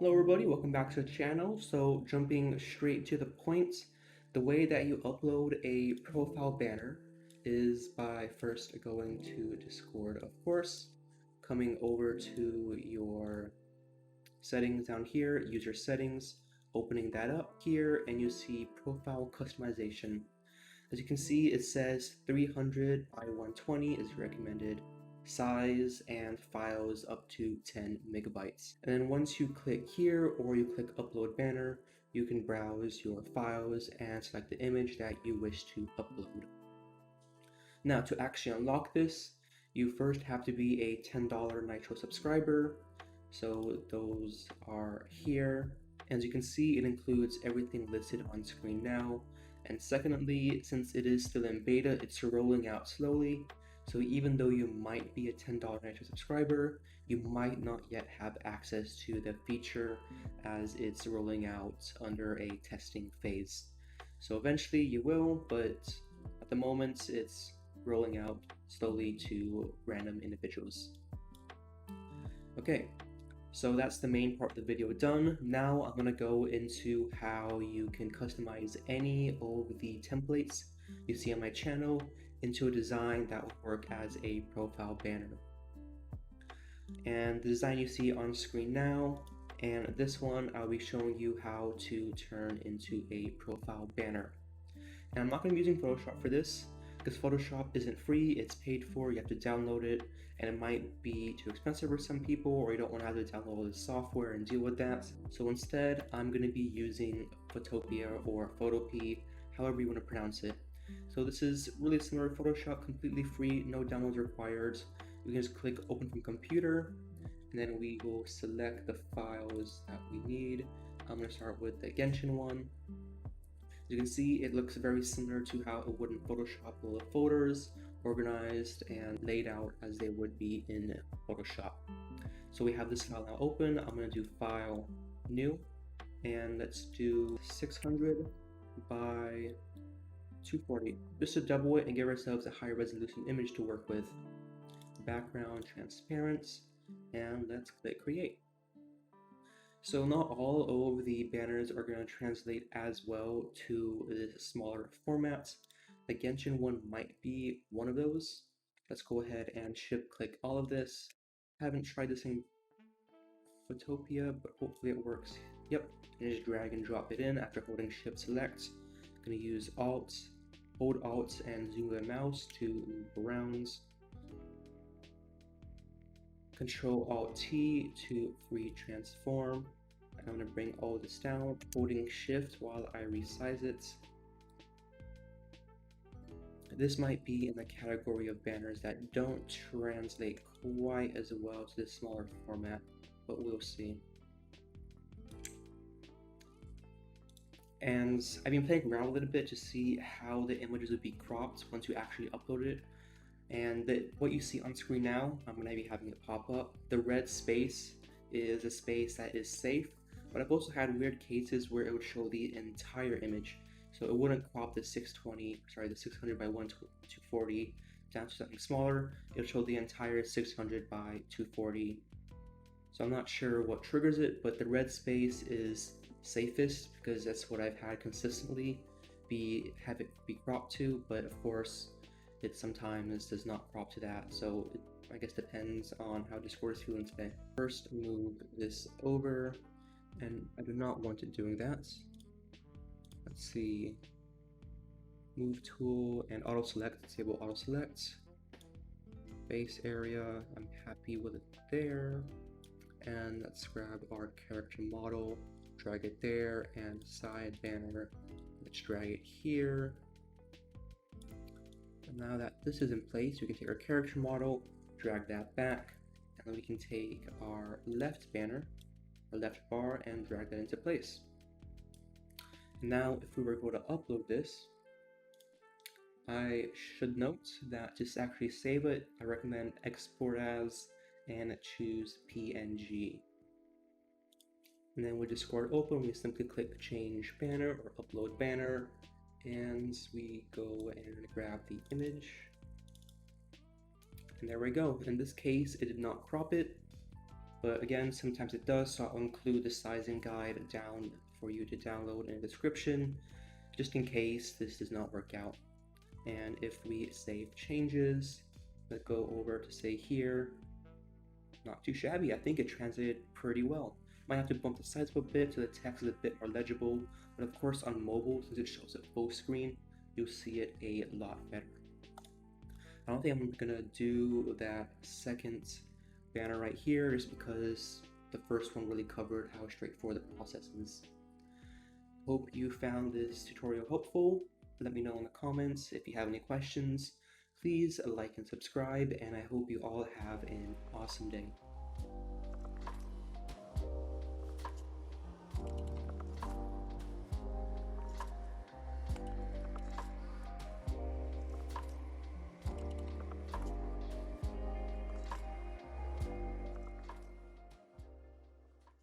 Hello everybody, welcome back to the channel. So jumping straight to the point, the way that you upload a profile banner is by first going to Discord, of course, coming over to your settings down here, user settings, opening that up here, and you see profile customization. As you can see, it says 300 by 120 is recommended size and files up to 10 megabytes. And then once you click here or you click upload banner, you can browse your files and select the image that you wish to upload. Now to actually unlock this, you first have to be a $10 Nitro subscriber. So those are here. As you can see, it includes everything listed on screen now. And secondly, since it is still in beta, it's rolling out slowly. So even though you might be a $10 Nitro subscriber, you might not yet have access to the feature as it's rolling out under a testing phase. So eventually you will, but at the moment it's rolling out slowly to random individuals. Okay, so that's the main part of the video done. Now I'm gonna go into how you can customize any of the templates you see on my channel into a design that will work as a profile banner. And the design you see on screen now, and this one I'll be showing you how to turn into a profile banner. And I'm not going to be using Photoshop for this because Photoshop isn't free, it's paid for, you have to download it, and it might be too expensive for some people, or you don't want to have to download all this software and deal with that. So instead, I'm going to be using Photopea or Photopea, however you want to pronounce it. So this is really similar to Photoshop, completely free, no downloads required. You can just click open from computer, and then we will select the files that we need. I'm going to start with the Genshin one. As you can see, it looks very similar to how it would in Photoshop, all the folders organized and laid out as they would be in Photoshop. So we have this file now open. I'm going to do File, New, and let's do 600 by 240, just to double it and give ourselves a higher resolution image to work with. Background transparent, and let's click create. So not all of the banners are going to translate as well to the smaller formats. The Genshin one might be one of those. Let's go ahead and shift click all of this. Haven't tried this in Photopea, but hopefully it works. Yep, and just drag and drop it in after holding shift select. I'm going to use Alt, hold Alt and zoom the mouse to move around. Control Alt T to free transform. I'm going to bring all this down, holding shift while I resize it. This might be in the category of banners that don't translate quite as well to this smaller format, but we'll see. And I've been playing around a little bit to see how the images would be cropped once you actually upload it. And what you see on screen now, I'm going to be having it pop up. The red space is a space that is safe, but I've also had weird cases where it would show the entire image. So it wouldn't crop the 600 by 240 down to something smaller. It'll show the entire 600 by 240. So I'm not sure what triggers it, but the red space is safest because that's what I've had consistently have it be cropped to, but of course it sometimes does not crop to that, so it, I guess, depends on how Discord is feeling today. First, move this over, and I do not want it doing that. Let's see, move tool and auto select, disable auto select. Base area, I'm happy with it there. And let's grab our character model, drag it there, and side banner, let's drag it here. And now that this is in place, we can take our character model, drag that back, and then we can take our left banner, our left bar, and drag that into place. Now, if we were going to upload this, I should note that to actually save it, I recommend export as and choose PNG. And then with Discord open, we simply click change banner or upload banner, and we go and grab the image. And there we go. In this case, it did not crop it. But again, sometimes it does, so I'll include the sizing guide down for you to download in the description, just in case this does not work out. And if we save changes, let's go over to say here, not too shabby. I think it translated pretty well. Might have to bump the size up a bit so the text is a bit more legible, but of course on mobile, since it shows it full screen, you'll see it a lot better. I don't think I'm gonna do that second banner right here just because the first one really covered how straightforward the process is. Hope you found this tutorial helpful. Let me know in the comments if you have any questions. Please like and subscribe, and I hope you all have an awesome day.